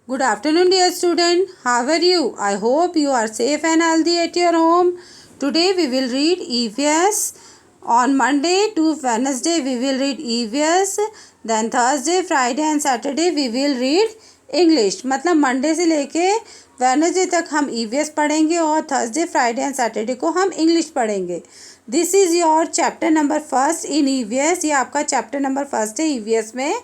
Good afternoon, dear student. How are you? I hope you are safe and healthy at your home. Today we will read EVS. On Monday to Wednesday we will read EVS. Then Thursday, Friday and Saturday we will read English. मतलब Monday से लेके Wednesday तक हम EVS पढ़ेंगे और Thursday, Friday and Saturday को हम English पढ़ेंगे. This is your chapter number first in EVS. ये आपका चैप्टर नंबर फर्स्ट है EVS में.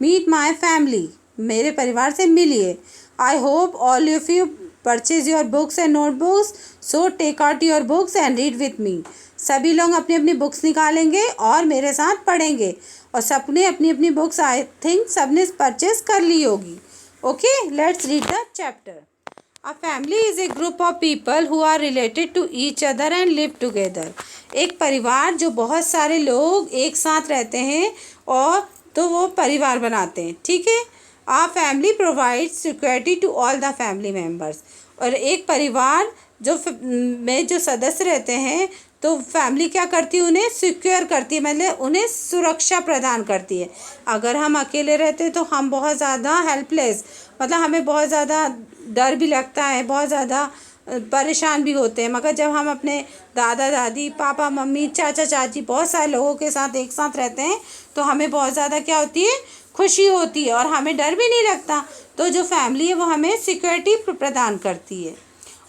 मीट माई फैमिली, मेरे परिवार से मिलिए. I hope all of you purchase your books and notebooks, so take out your books and read with me. सभी लोग अपनी अपनी बुक्स निकालेंगे और मेरे साथ पढ़ेंगे. और सबने अपनी अपनी बुक्स आई थिंक सबने परचेज कर ली होगी. Okay, let's read the chapter. A family is a group of people who are related to each other and live together. एक परिवार जो बहुत सारे लोग एक साथ रहते हैं और तो वो परिवार बनाते हैं. ठीक है. A family provides security to all the family members. और एक परिवार में जो सदस्य रहते हैं तो फैमिली क्या करती है, उन्हें सिक्योर करती है, मतलब उन्हें सुरक्षा प्रदान करती है. अगर हम अकेले रहते हैं तो हम बहुत ज़्यादा हेल्पलेस, मतलब हमें बहुत ज़्यादा डर भी लगता है, बहुत ज़्यादा परेशान भी होते हैं. मगर जब हम अपने दादा दादी, पापा मम्मी, चाचा चाची, बहुत सारे लोगों के साथ एक साथ रहते हैं तो हमें बहुत ज़्यादा क्या होती है, खुशी होती है और हमें डर भी नहीं लगता. तो जो फैमिली है वो हमें सिक्योरिटी प्रदान करती है.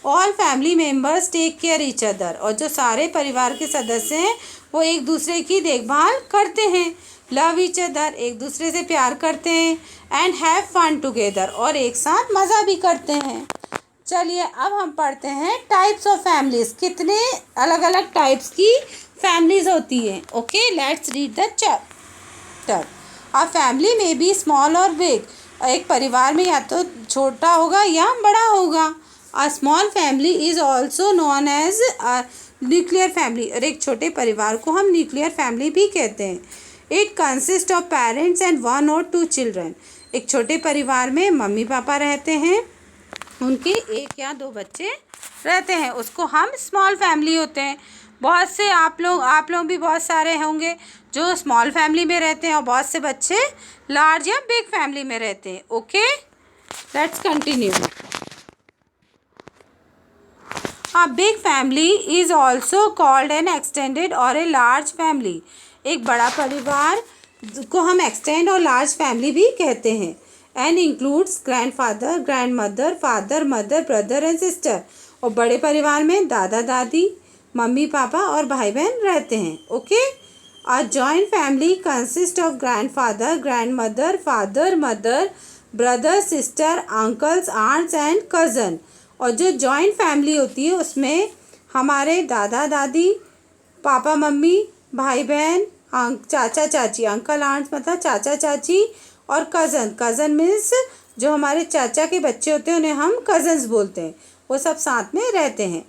All family members take care each other. और जो सारे परिवार के सदस्य हैं वो एक दूसरे की देखभाल करते हैं. लव ईच अदर, एक दूसरे से प्यार करते हैं. एंड हैव फन टुगेदर, और एक साथ मज़ा भी करते हैं. चलिए अब हम पढ़ते हैं टाइप्स ऑफ फैमिलीज. कितने अलग अलग टाइप्स की फैमिलीज होती हैं. Okay, let's read the chapter. A family में बी स्मॉल और बिग. एक परिवार में या तो छोटा होगा या बड़ा होगा. A small family is also known as a nuclear family. और एक छोटे परिवार को हम न्यूक्लियर फैमिली भी कहते हैं. It consist of parents and one और टू चिल्ड्रन. एक छोटे परिवार में मम्मी पापा रहते हैं, उनके एक या दो बच्चे रहते हैं, उसको हम स्मॉल फैमिली होते हैं. बहुत से आप लोग भी बहुत सारे होंगे जो स्मॉल फैमिली में रहते हैं और बहुत से बच्चे लार्ज या बिग फैमिली में रहते हैं. Okay, let's continue. A big family is also called an extended or a large family. एक बड़ा परिवार को हम एक्सटेंड और लार्ज फैमिली भी कहते हैं. And includes grandfather, grandmother, father, mother, brother and sister. और बड़े परिवार में दादा दादी, मम्मी पापा और भाई बहन रहते हैं. Okay. A joint family consists of grandfather, grandmother, father, mother, brother, sister, uncles, aunts and cousin. और जो जॉइंट फैमिली होती है उसमें हमारे दादा दादी, पापा मम्मी, भाई बहन, चाचा चाची, अंकल आंट्स मतलब चाचा चाची, और कज़न मीन्स जो हमारे चाचा के बच्चे होते हैं उन्हें हम कज़न्स बोलते हैं. वो सब साथ में रहते हैं.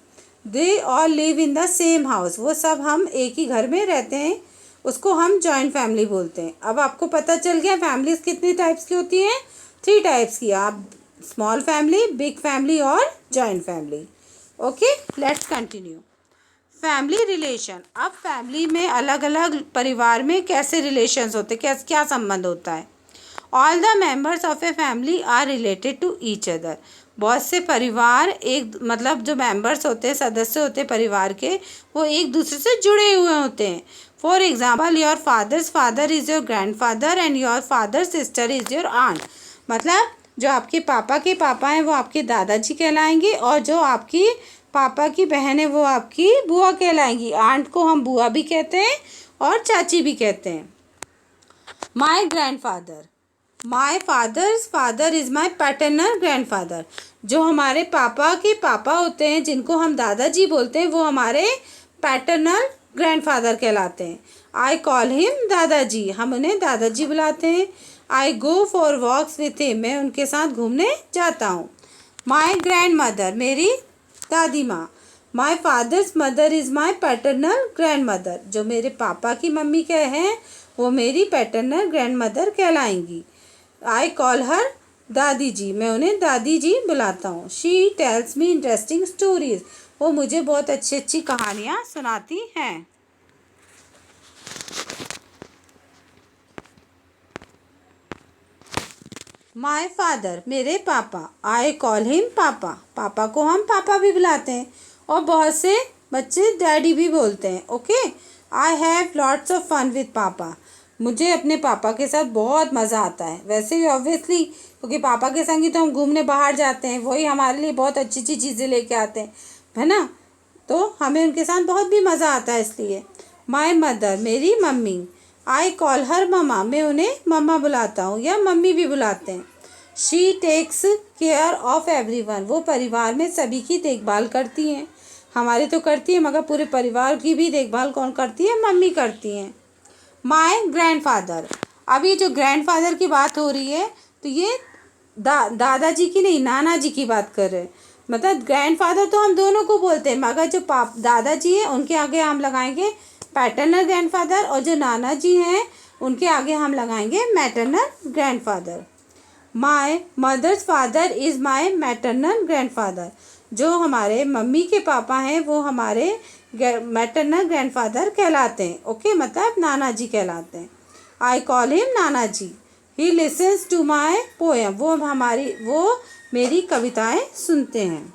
They all live in the same house. वो सब हम एक ही घर में रहते हैं, उसको हम जॉइंट फैमिली बोलते हैं. अब आपको पता चल गया फैमिलीज कितनी टाइप्स की होती हैं. 3 टाइप्स की. आप स्मॉल फैमिली, बिग फैमिली और joint family. Okay, let's continue. Family relation. अब फैमिली में अलग अलग परिवार में कैसे रिलेशंस होते हैं, क्या संबंध होता है. All the members of a family are related to each other. बहुत से परिवार एक मतलब जो मेंबर्स होते हैं, सदस्य होते हैं परिवार के, वो एक दूसरे से जुड़े हुए होते हैं. For example, your father's father is your grandfather and your father sister is your aunt. मतलब जो आपके पापा के पापा हैं वो आपके दादाजी कहलाएंगे और जो आपकी पापा की बहन है वो आपकी बुआ कहलाएंगी. आंट को हम बुआ भी कहते हैं और चाची भी कहते हैं. My grandfather. My father's father is my paternal grandfather. जो हमारे पापा के पापा होते हैं जिनको हम दादाजी बोलते हैं वो हमारे पैटर्नल ग्रैंडफादर कहलाते हैं. आई कॉल हिम दादाजी. हम उन्हें दादाजी बुलाते हैं. I go for walks with him. मैं उनके साथ घूमने जाता हूँ. My grandmother. मेरी दादी माँ. My father's mother is my paternal grandmother. जो मेरे पापा की मम्मी क्या हैं वो मेरी पैटर्नल ग्रैंड मदर कहलाएंगी. I call her dadi ji. मैं उन्हें दादी जी बुलाता हूँ. She tells me interesting stories. वो मुझे बहुत अच्छी अच्छी कहानियाँ सुनाती हैं. माय फादर, मेरे पापा। आई कॉल हिम पापा, पापा को हम पापा भी बुलाते हैं और बहुत से बच्चे डैडी भी बोलते हैं। Okay, I have lots of fun with papa, मुझे अपने पापा के साथ बहुत मज़ा आता है। वैसे भी ऑब्वियसली क्योंकि पापा के संग ही तो हम घूमने बाहर जाते हैं, वही हमारे लिए बहुत अच्छी अच्छी चीज़ें लेके आते हैं, है ना। तो हमें उनके साथ बहुत भी मज़ा आता है इसलिए। माय मदर, मेरी मम्मी। आई कॉल हर ममा, मैं उन्हें मम्मा बुलाता हूँ या मम्मी भी बुलाते हैं। She takes care of everyone, वो परिवार में सभी की देखभाल करती हैं। हमारी तो करती है मगर पूरे परिवार की भी देखभाल कौन करती है? मम्मी करती हैं। माय ग्रैंडफादर, अभी जो ग्रैंडफादर की बात हो रही है तो ये दादाजी की नहीं, नाना जी की बात कर रहे हैं। मतलब ग्रैंडफादर तो हम दोनों को बोलते हैं मगर जो दादाजी हैं उनके आगे हम लगाएंगे पैटर्नल ग्रैंडफादर और जो नाना जी हैं उनके आगे हम लगाएंगे maternal grandfather. My mother's father is my maternal grandfather, जो हमारे मम्मी के पापा हैं वो हमारे मैटरनल ग्रैंडफादर कहलाते हैं। ओके, मतलब नाना जी कहलाते हैं। आई call him nana ji. He listens to my poem, वो मेरी कविताएं सुनते हैं।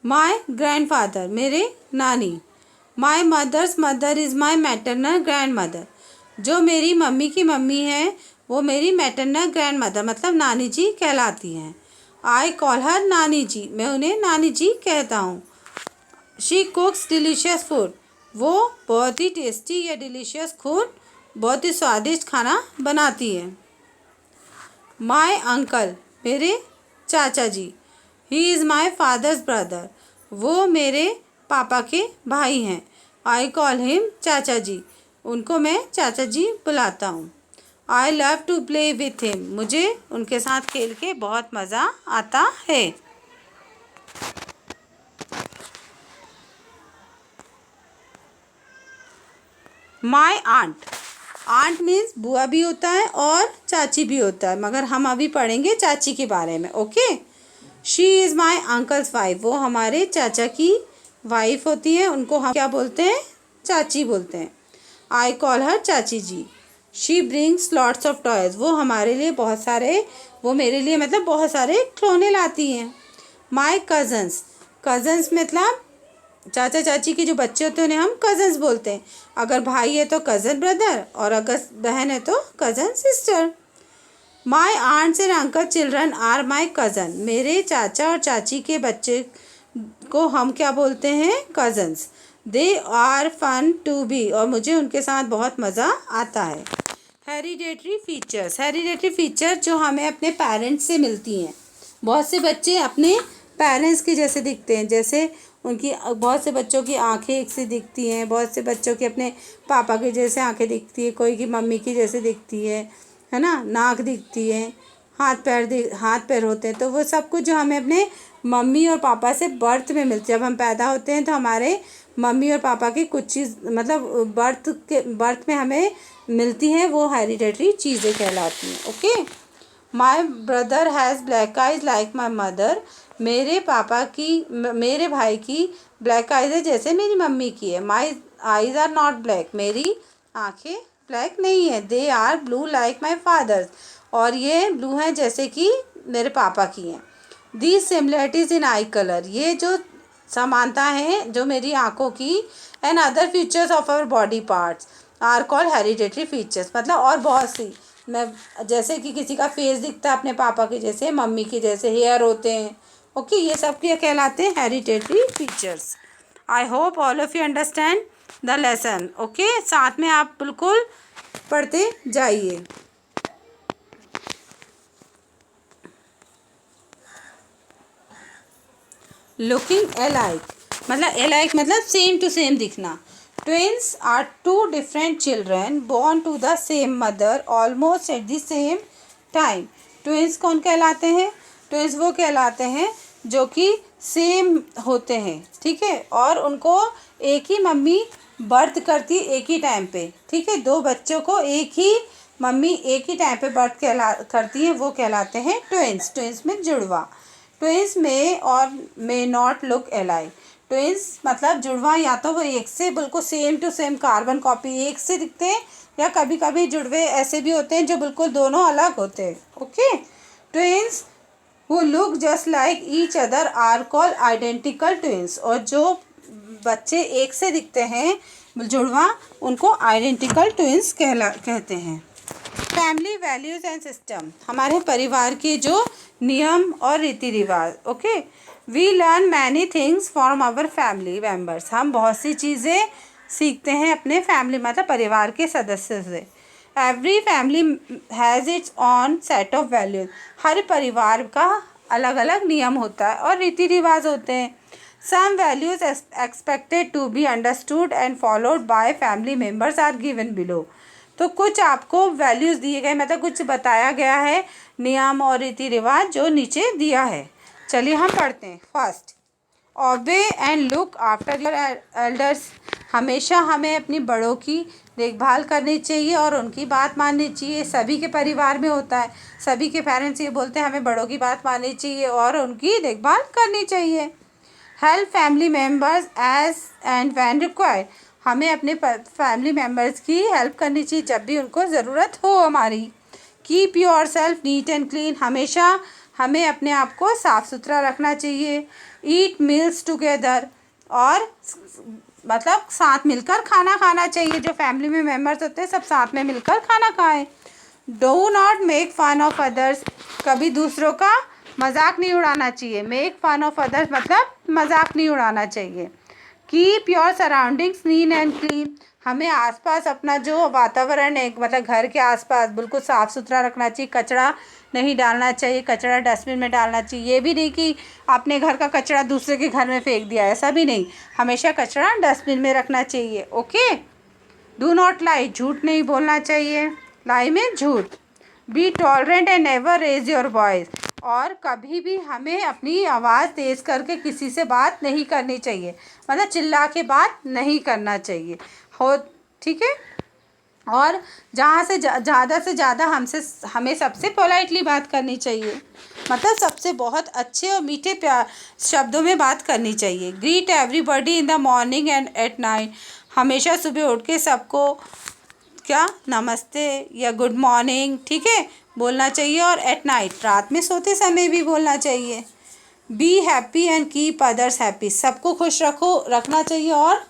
माई ग्रैंडफादर, मेरे नानी। My mother's mother is my maternal grandmother, जो मेरी मम्मी की मम्मी है वो मेरी मैटरनल ग्रैंड मदर मतलब नानी जी कहलाती हैं। आई कॉल हर नानी जी, मैं उन्हें नानी जी कहता हूँ। शी कुक्स डिलीशियस फूड, वो बहुत ही टेस्टी या डिलीशियस फूड, बहुत ही स्वादिष्ट खाना बनाती है। माई अंकल, मेरे चाचा जी। He is my father's brother, वो मेरे पापा के भाई हैं। आई कॉल हिम चाचा जी, उनको मैं चाचा जी बुलाता हूँ। I love to play with him, मुझे उनके साथ खेल के बहुत मज़ा आता है। माई आंट, आंट मीन्स बुआ भी होता है और चाची भी होता है मगर हम अभी पढ़ेंगे चाची के बारे में। Okay, she is my uncle's wife, वो हमारे चाचा की वाइफ होती है, उनको हम क्या बोलते हैं? चाची बोलते हैं। आई call her chachi ji. She brings lots of toys, वो मेरे लिए मतलब बहुत सारे खिलौने लाती हैं। माई कज़न्स, कज़न्स मतलब चाचा चाची के जो बच्चे होते हैं उन्हें हम कज़न्स बोलते हैं। अगर भाई है तो कज़न ब्रदर और अगर बहन है तो cousin sister. My aunts and uncle children are my cousin, मेरे चाचा और चाची के बच्चे को हम क्या बोलते हैं? Cousins. They are fun to be, और मुझे उनके साथ बहुत मज़ा आता है। हेरिडेटरी फीचर्स, हेरिडेटरी फीचर जो हमें अपने पेरेंट्स से मिलती हैं। बहुत से बच्चे अपने पेरेंट्स के जैसे दिखते हैं, जैसे उनकी बहुत से बच्चों की आंखें एक से दिखती हैं, बहुत से बच्चों की अपने पापा के जैसे आंखें दिखती है, कोई की मम्मी की जैसे दिखती है ना, नाक दिखती है, हाथ पैर होते हैं। तो वो सब कुछ जो हमें अपने मम्मी और पापा से बर्थ में मिलती है। जब हम पैदा होते हैं तो हमारे मम्मी और पापा की कुछ चीज़ मतलब बर्थ में हमें मिलती हैं, वो हेरिडेटरी चीज़ें कहलाती हैं। Okay, my brother has black eyes like my mother, मेरे भाई की ब्लैक आइज़ है जैसे मेरी मम्मी की है। My eyes are not black, मेरी आंखें ब्लैक नहीं है। They are blue like my father's, और ये ब्लू हैं जैसे कि मेरे पापा की हैं। These similarities in eye colour, ये जो समानता है जो मेरी आंखों की, and other features of our body parts are called hereditary features, मतलब और बहुत सी, मैं जैसे कि किसी का फेस दिखता है अपने पापा के जैसे, मम्मी के जैसे हेयर होते हैं। ओके, ये सब क्या कहलाते हैं? Hereditary features. I hope all of you understand the lesson. Okay, साथ में आप बिल्कुल पढ़ते जाइए। लुकिंग एलाइक, मतलब एलाइक मतलब सेम टू सेम दिखना। Twins are two different children born to the same mother almost at the same time. Twins कौन कहलाते हैं? ट्विन्स वो कहलाते हैं जो कि सेम होते हैं, ठीक है, और उनको एक ही मम्मी बर्थ करती है एक ही टाइम पे, ठीक है। दो बच्चों को एक ही मम्मी एक ही टाइम पे बर्थ करती है, वो कहलाते हैं ट्विन्स। ट्विन्स में जुड़वा। ट्विन्स मे और may not look alike, twins मतलब जुड़वा, या तो वो एक से बिल्कुल same to same carbon copy एक से दिखते हैं, या कभी कभी जुड़वे ऐसे भी होते हैं जो बिल्कुल दोनों अलग होते हैं। Okay, twins who look just like each other are called identical twins। और जो बच्चे एक से दिखते हैं जुड़वा, उनको आइडेंटिकल ट्विंस कहते हैं। फैमिली वैल्यूज़ एंड सिस्टम, हमारे परिवार के जो नियम और रीति रिवाज। Okay, we learn many things from our family members, हम बहुत सी चीज़ें सीखते हैं अपने फैमिली मतलब परिवार के सदस्य से। Every family has its own set of values, हर परिवार का अलग अलग नियम होता है और रीति रिवाज होते हैं। Some values expected to be understood and followed by family members are given below. तो कुछ आपको वैल्यूज़ दिए गए, मतलब कुछ बताया गया है नियम और रीति रिवाज जो नीचे दिया है। चलिए हम पढ़ते हैं। First, obey and look after your elders, हमेशा हमें अपनी बड़ों की देखभाल करनी चाहिए और उनकी बात माननी चाहिए। सभी के परिवार में होता है, सभी के पेरेंट्स ये बोलते हैं हमें बड़ों की बात माननी चाहिए और उनकी देखभाल करनी चाहिए। Help family members as and when required, हमें अपने फैमिली मेम्बर्स की हेल्प करनी चाहिए जब भी उनको ज़रूरत हो हमारी। Keep your self neat and clean, हमेशा हमें अपने आप को साफ़ सुथरा रखना चाहिए। ईट मील्स टुगेदर, और मतलब साथ मिलकर खाना खाना चाहिए। जो फैमिली में मेम्बर्स होते हैं सब साथ में मिलकर खाना खाएं। Do not make fun of others, कभी दूसरों का मजाक नहीं उड़ाना चाहिए। मेक फन ऑफ अदर्स मतलब मजाक नहीं उड़ाना चाहिए। Keep your surroundings neat and clean, हमें आसपास अपना जो वातावरण है मतलब घर के आसपास बिल्कुल साफ़ सुथरा रखना चाहिए। कचरा नहीं डालना चाहिए, कचरा डस्टबिन में डालना चाहिए। ये भी नहीं कि अपने घर का कचरा दूसरे के घर में फेंक दिया, ऐसा भी नहीं, हमेशा कचरा डस्टबिन में रखना चाहिए। ओके, डू नॉट लाई, झूठ नहीं बोलना चाहिए, लाई में झूठ। Be tolerant and never raise your voice, और कभी भी हमें अपनी आवाज़ तेज़ करके किसी से बात नहीं करनी चाहिए, मतलब चिल्ला के बात नहीं करना चाहिए हो, ठीक है। और जहाँ से ज़्यादा से ज़्यादा हमें सबसे पोलाइटली बात करनी चाहिए, मतलब सबसे बहुत अच्छे और मीठे प्यार शब्दों में बात करनी चाहिए। Greet everybody in the morning and at night, हमेशा सुबह उठ के सबको क्या नमस्ते या गुड मॉर्निंग, ठीक है, बोलना चाहिए। और एट नाइट, रात में सोते समय भी बोलना चाहिए। Be happy and keep others happy, सबको खुश रखना चाहिए और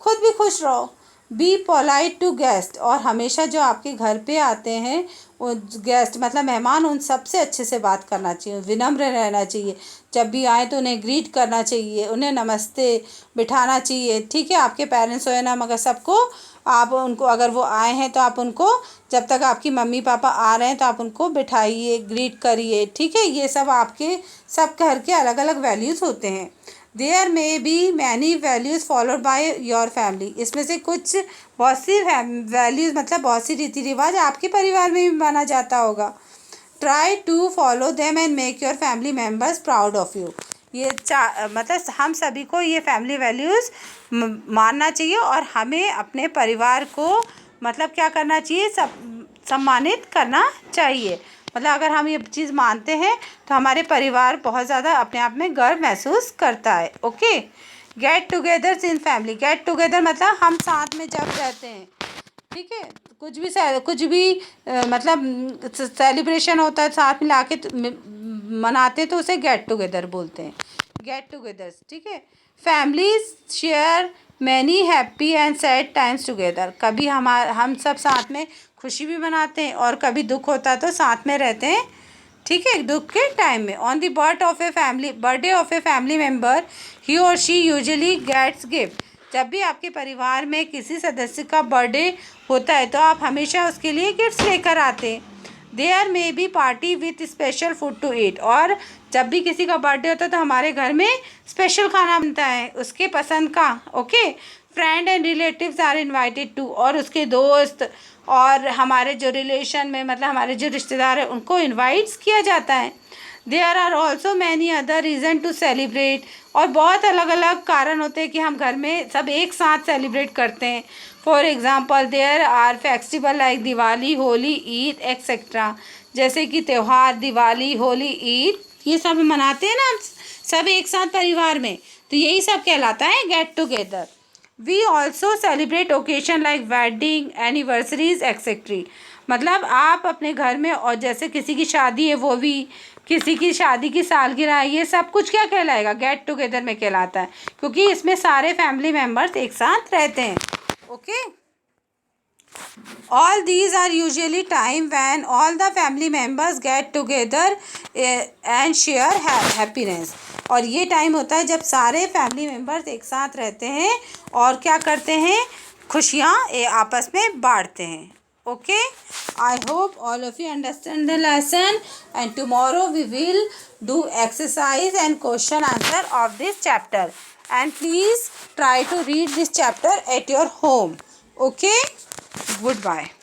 खुद भी खुश रहो। बी पोलाइट टू गेस्ट, और हमेशा जो आपके घर पे आते हैं वो गेस्ट मतलब मेहमान, उन सबसे अच्छे से बात करना चाहिए, विनम्र रहना चाहिए। जब भी आए तो उन्हें ग्रीट करना चाहिए, उन्हें नमस्ते बिठाना चाहिए, ठीक है। आपके पेरेंट्स हो या ना, मगर सबको आप उनको, अगर वो आए हैं तो आप उनको, जब तक आपकी मम्मी पापा आ रहे हैं तो आप उनको बिठाइए, ग्रीट करिए, ठीक है। ये सब आपके सब घर के अलग अलग वैल्यूज़ होते हैं। There may be many values followed by your family, इसमें से कुछ बहुत सी वैल्यूज़ मतलब बहुत सी रीति रिवाज आपके परिवार में भी माना जाता होगा। Try to follow them and make your family members proud of you, ये मतलब हम सभी को ये फैमिली वैल्यूज़ मानना चाहिए और हमें अपने परिवार को मतलब क्या करना चाहिए, सम्मानित करना चाहिए। मतलब अगर हम ये चीज़ मानते हैं तो हमारे परिवार बहुत ज़्यादा अपने आप में गर्व महसूस करता है। Okay, get togethers in family, get together मतलब हम साथ में जब रहते हैं, ठीक है। कुछ भी मतलब सेलिब्रेशन होता है साथ में लाके मनाते तो उसे गेट टुगेदर बोलते हैं, गेट टुगेदर्स, ठीक है। Families share many happy and sad times together, कभी हम सब साथ में खुशी भी मनाते हैं और कभी दुख होता है तो साथ में रहते हैं, ठीक है, दुख के टाइम में। On the birthday of a family member he or she usually gets gift, जब भी आपके परिवार में किसी सदस्य का बर्थडे होता है तो आप हमेशा उसके लिए गिफ्ट्स लेकर आते हैं। There may be party with special food to eat, और जब भी किसी का बर्थडे होता है तो हमारे घर में स्पेशल खाना बनता है उसके पसंद का। Okay, friend and relatives are invited to, और उसके दोस्त और हमारे जो रिलेशन में मतलब हमारे जो रिश्तेदार हैं उनको इनवाइट्स किया जाता है। There are also many other reason to celebrate, और बहुत अलग अलग कारण होते हैं कि हम घर में सब एक साथ सेलिब्रेट करते हैं। For example there are festival like Diwali, Holi, Eid etcetera, जैसे कि त्यौहार दिवाली, होली, ईद, ये सब मनाते हैं ना हम सब एक साथ परिवार में, तो यही सब कहलाता है get together. We also celebrate occasion like wedding, anniversaries etcetera. मतलब आप अपने घर में, और जैसे किसी की शादी है वो भी, किसी की शादी की सालगिरह है, ये सब कुछ क्या कहलाएगा, गेट टुगेदर में कहलाता है, क्योंकि इसमें सारे फैमिली मेम्बर्स एक साथ रहते हैं। Okay, all these are usually time when all the family members get together and share happiness। और ये टाइम होता है जब सारे फैमिली मेम्बर्स एक साथ रहते हैं और क्या करते हैं, खुशियाँ आपस में बांटते हैं। Okay, I hope all of you understand the lesson, and tomorrow we will do exercise and question answer of this chapter, and please try to read this chapter at your home. Okay, goodbye.